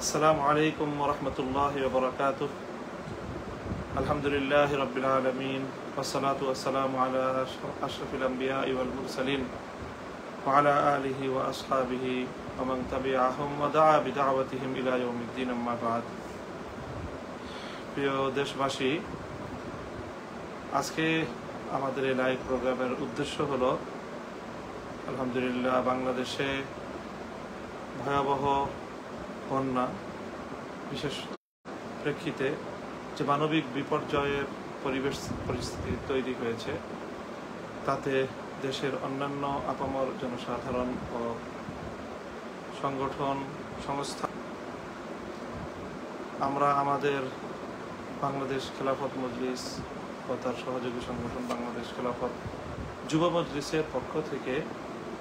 আসসালামু আলাইকুম ওয়া রাহমাতুল্লাহি ওয়া বারাকাতুহু। আলহামদুলিল্লাহি রাব্বিল আলামিন ওয়াস সালাতু ওয়াস সালামু আলা আশরাফিল আমবিয়া'i ওয়াল মুরসালিন ওয়া আলা আলিহি ওয়া আসহাবিহি ওয়া মান তাবি'আহুম ওয়া দা'a বিদা'ওয়াতিহিম ইলা ইয়াউমিদ্দিন, আম্মা বা'দ। প্রিয় দেশবাসী, আজকে আমাদের এই লাইভ প্রোগ্রামের উদ্দেশ্য হলো আলহামদুলিল্লাহ বাংলাদেশে ভয়াবহ বন্যা, বিশেষ প্রেক্ষিতে যে মানবিক বিপর্যয়ের পরিস্থিতি তৈরি হয়েছে, তাতে দেশের অন্যান্য আপামর জনসাধারণ ও সংগঠন সংস্থা, আমরা আমাদের বাংলাদেশ খেলাফত মজলিস ও তার সহযোগী সংগঠন বাংলাদেশ খেলাফত যুব মজলিসের পক্ষ থেকে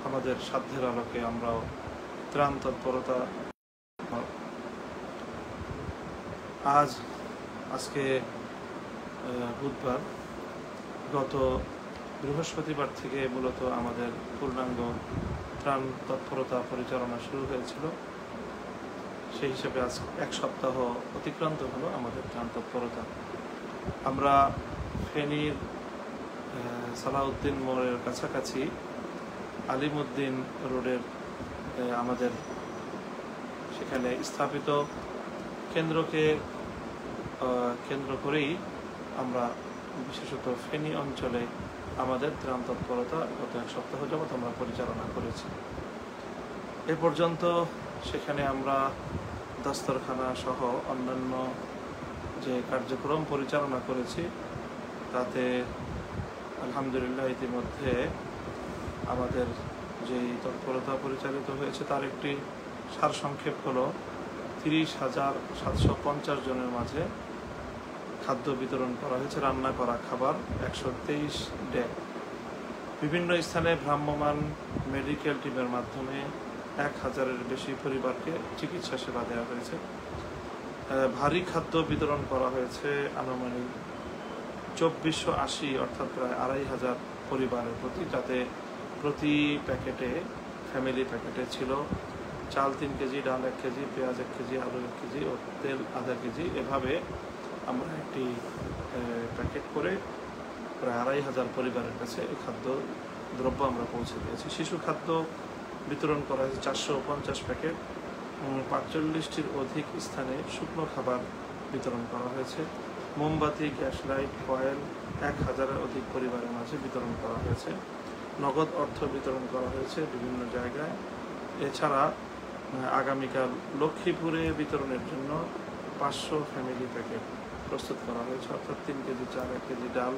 আমাদের সাধ্যের আলোকে আমরাও ত্রাণ তৎপরতা আজকে বুধবার, গত বৃহস্পতিবার থেকে মূলত আমাদের পূর্ণাঙ্গ ত্রাণ তৎপরতা পরিচালনা শুরু হয়েছিল। সেই হিসেবে আজ এক সপ্তাহ অতিক্রান্ত হলো আমাদের ত্রাণ তৎপরতা। আমরা ফেনীর সালাউদ্দিন মোড়ের কাছাকাছি আলিমউদ্দিন রোডের আমাদের সেখানে স্থাপিত কেন্দ্রকে কেন্দ্র করেই আমরা বিশেষত ফেনী অঞ্চলে আমাদের ত্রাণ তৎপরতা গত এক সপ্তাহ যাবৎ আমরা পরিচালনা করেছি। এ পর্যন্ত সেখানে আমরা দস্তরখানা সহ অন্যান্য যে কার্যক্রম পরিচালনা করেছি, তাতে আলহামদুলিল্লাহ ইতিমধ্যে আমাদের যেই তৎপরতা পরিচালিত হয়েছে তার একটি সারসংক্ষেপ হলো 30,750 জনের মাঝে খাদ্য বিতরণ করা হয়েছে, রান্না করা খাবার 123 ড্যাগ। বিভিন্ন স্থানে ভ্রাম্যমাণ মেডিকেল টিমের মাধ্যমে 1000-এর বেশি পরিবারকে চিকিৎসা সেবা দেওয়া হয়েছে। ভারী খাদ্য বিতরণ করা হয়েছে আনুমানিক 2480, অর্থাৎ প্রায় 2500 পরিবারের প্রতি, যাতে প্রতি প্যাকেটে ফ্যামিলি প্যাকেটে ছিল চাল 3 কেজি, ডাল 1 কেজি, পেঁয়াজ 1 কেজি, আলু 1 কেজি ও তেল আধা কেজি। এভাবে আমরা একটি প্যাকেট করে প্রায় 2500 পরিবারের কাছে এই খাদ্য দ্রব্য আমরা পৌঁছে দিয়েছি। শিশু খাদ্য বিতরণ করা হয়েছে 450 প্যাকেট। 45টির অধিক স্থানে শুকনো খাবার বিতরণ করা হয়েছে। মোমবাতি, গ্যাস লাইট, কয়েল 1000-এর অধিক পরিবারের মাঝে বিতরণ করা হয়েছে। নগদ অর্থ বিতরণ করা হয়েছে বিভিন্ন জায়গায়। এছাড়া আগামীকাল লক্ষ্মীপুরে বিতরণের জন্য 500 ফ্যামিলি প্যাকেট প্রস্তুত করা হয়েছে, অর্থাৎ 3 কেজি চাল, 1 কেজি ডাল,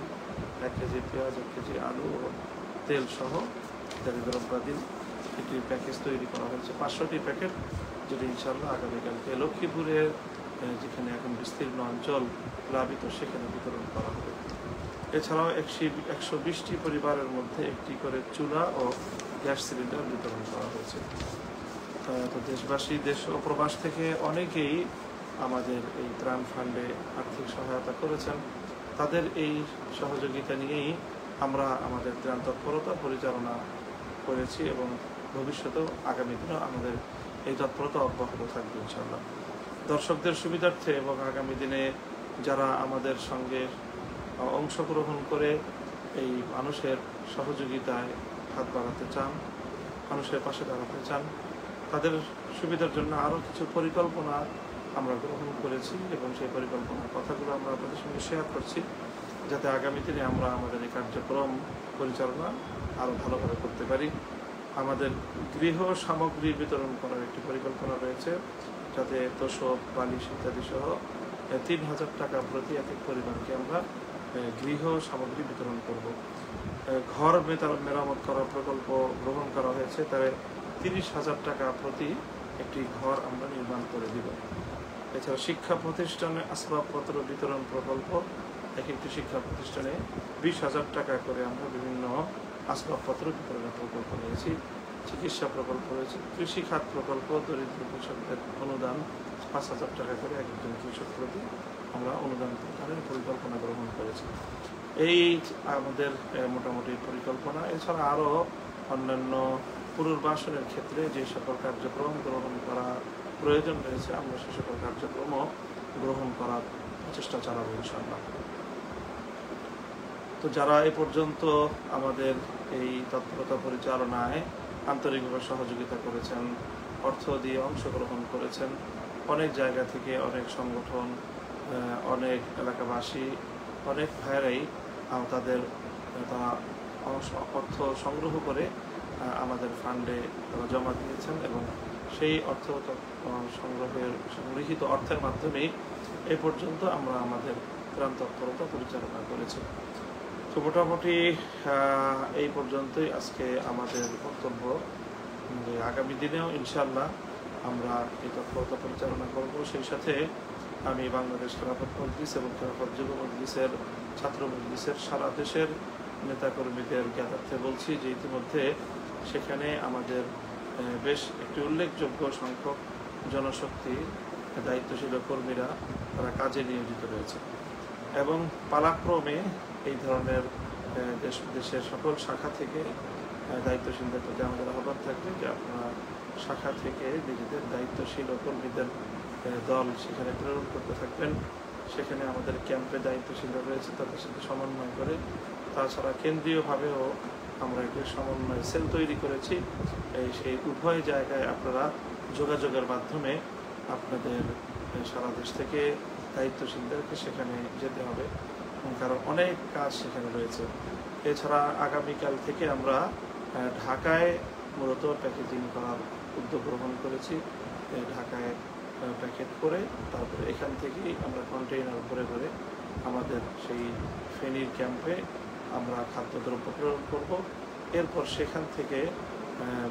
1 কেজি পেঁয়াজ, 1 কেজি আলু ও তেল সহ ইত্যাদি দ্রব্যাদি একটি প্যাকেজ তৈরি করা হয়েছে। 500টি প্যাকেট, যেটি ইনশাআল্লাহ আগামীকালকে লক্ষ্মীপুরের যেখানে এখন বিস্তীর্ণ অঞ্চল প্লাবিত সেখানে বিতরণ করা হবে। এছাড়াও 120টি পরিবারের মধ্যে একটি করে চুলা ও গ্যাস সিলিন্ডার বিতরণ করা হয়েছে। তো দেশবাসী, দেশ ও প্রবাস থেকে অনেকেই আমাদের এই ত্রাণ ফান্ডে আর্থিক সহায়তা করেছেন। তাদের এই সহযোগিতা নিয়েই আমরা আমাদের ত্রাণ তৎপরতা পরিচালনা করেছি এবং ভবিষ্যতেও আগামী দিনেও আমাদের এই তৎপরতা অব্যাহত থাকবে ইনশাআল্লাহ। দর্শকদের সুবিধার্থে এবং আগামী দিনে যারা আমাদের সঙ্গে অংশগ্রহণ করে এই মানুষের সহযোগিতায় হাত বাড়াতে চান, মানুষের পাশে দাঁড়াতে চান, তাদের সুবিধার জন্য আরও কিছু পরিকল্পনা আমরা গ্রহণ করেছি এবং সেই পরিকল্পনার কথাগুলো আমরা আপনাদের সঙ্গে শেয়ার করছি, যাতে আগামী দিনে আমরা আমাদের এই কার্যক্রম পরিচালনা আরও ভালোভাবে করতে পারি। আমাদের গৃহ সামগ্রী বিতরণ করার একটি পরিকল্পনা রয়েছে, যাতে তোষক, বালিশ ইত্যাদি সহ 3000 টাকা প্রতি এক পরিবারকে আমরা গৃহ সামগ্রী বিতরণ করব। ঘর মেরামত করার প্রকল্প গ্রহণ করা হয়েছে, তাই 30,000 টাকা প্রতি একটি ঘর আমরা নির্মাণ করে দিব। এছাড়া শিক্ষা প্রতিষ্ঠানে আসবাবপত্র বিতরণ প্রকল্প, এক একটি শিক্ষা প্রতিষ্ঠানে 20,000 টাকা করে আমরা বিভিন্ন আসবাবপত্র বিতরণের প্রকল্প নিয়েছি। চিকিৎসা প্রকল্প রয়েছে। কৃষি খাত প্রকল্প, দরিদ্র কৃষকদের অনুদান 5,000 টাকা করে একজন কৃষক প্রতি আমরা অনুদান প্রদানের পরিকল্পনা গ্রহণ করেছি। এই আমাদের মোটামুটি পরিকল্পনা। এছাড়া আরও অন্যান্য পুনর্বাসনের ক্ষেত্রে যে সকল কার্যক্রম গ্রহণ করা প্রয়োজন রয়েছে আমরা সে সকল কার্যক্রম গ্রহণ করার চেষ্টা চালাবো ইনশাআল্লাহ। তো যারা এ পর্যন্ত আমাদের এই তৎপরতা পরিচালনায় আন্তরিকভাবে সহযোগিতা করেছেন, অর্থ দিয়ে অংশগ্রহণ করেছেন, অনেক জায়গা থেকে অনেক সংগঠন, অনেক এলাকাবাসী, অনেক ভাইয়েরাই তারা অর্থ সংগ্রহ করে আমাদের ফান্ডে তারা জমা দিয়েছেন এবং সেই অর্থ সংগৃহীত অর্থের মাধ্যমেই এ পর্যন্ত আমরা আমাদের ত্রাণ তৎপরতা পরিচালনা করেছি। তো মোটামুটি এই পর্যন্তই আজকে আমাদের বক্তব্য। আগামী দিনেও ইনশাআল্লাহ আমরা এই তৎপরতা পরিচালনা করব। সেই সাথে আমি বাংলাদেশ খেলাফত মজলিস এবং খেলাফত যুব মজলিসের ছাত্র মজলিসের সারা দেশের নেতাকর্মীদের জ্ঞাতার্থে বলছি যে ইতিমধ্যে সেখানে আমাদের বেশ একটি উল্লেখযোগ্য সংখ্যক জনশক্তি দায়িত্বশীল কর্মীরা তারা কাজে নিয়োজিত রয়েছে এবং পালাক্রমে এই ধরনের দেশের সকল শাখা থেকে দায়িত্বশীলদের প্রতি আমাদের আহ্বান থাকবে যে আপনারা শাখা থেকে নিজেদের দায়িত্বশীল কর্মীদের দল সেখানে প্রেরণ করতে থাকবেন। সেখানে আমাদের ক্যাম্পে দায়িত্বশীলরা রয়েছে তাদের সাথে সমন্বয় করে, তাছাড়া কেন্দ্রীয়ভাবেও আমরা একটি সমন্বয় সেল তৈরি করেছি। সেই উভয় জায়গায় আপনারা যোগাযোগের মাধ্যমে আপনাদের সারা দেশ থেকে দায়িত্বশীলদেরকে সেখানে যেতে হবে, কারণ অনেক কাজ সেখানে রয়েছে। এছাড়া আগামীকাল থেকে আমরা ঢাকায় মূলত প্যাকেজিং করার উদ্যোগ গ্রহণ করেছি। ঢাকায় প্যাকেট করে তারপরে এখান থেকেই আমরা কন্টেইনার করে করে আমাদের সেই ফেনীর ক্যাম্পে আমরা খাদ্যদ্রব্য প্রেরণ করব। এরপর সেখান থেকে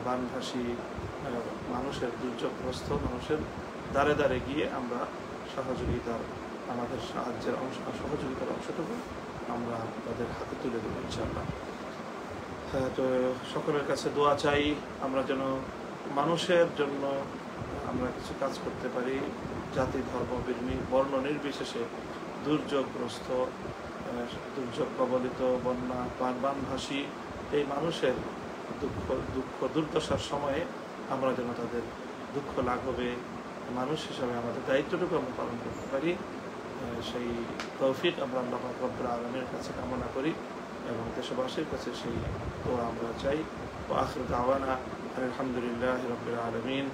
বানভাসী মানুষের, দুর্যোগগ্রস্ত মানুষের দ্বারে দ্বারে গিয়ে আমরা আমাদের সহযোগিতার অংশটুকু আমরা তাদের হাতে তুলে দেবো ইনশাআল্লাহ। তো সকলের কাছে দোয়া চাই আমরা যেন মানুষের জন্য আমরা কিছু কাজ করতে পারি, জাতি ধর্ম বর্ণ নির্বিশেষে দুর্যোগগ্রস্ত, দুর্যোগ কবলিত, বন্যা বানভাসী এই মানুষের দুঃখ দুর্দশার সময়ে আমরা যেন তাদের দুঃখ লাঘবে মানুষ হিসাবে আমাদের দায়িত্বটুকু আমরা পালন করতে পারি, সেই তৌফিক আমরা আল্লাহ রব্বুল আলামিনের কাছে কামনা করি এবং দেশবাসীর কাছে সেই দোয়া আমরা চাই। ওয়া আখিরু দাওয়ানা আলহামদুলিল্লাহি রাব্বিল আলামিন।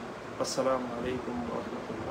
আসসালামু আলাইকুম ওয়া রাহমাতুল্লাহ।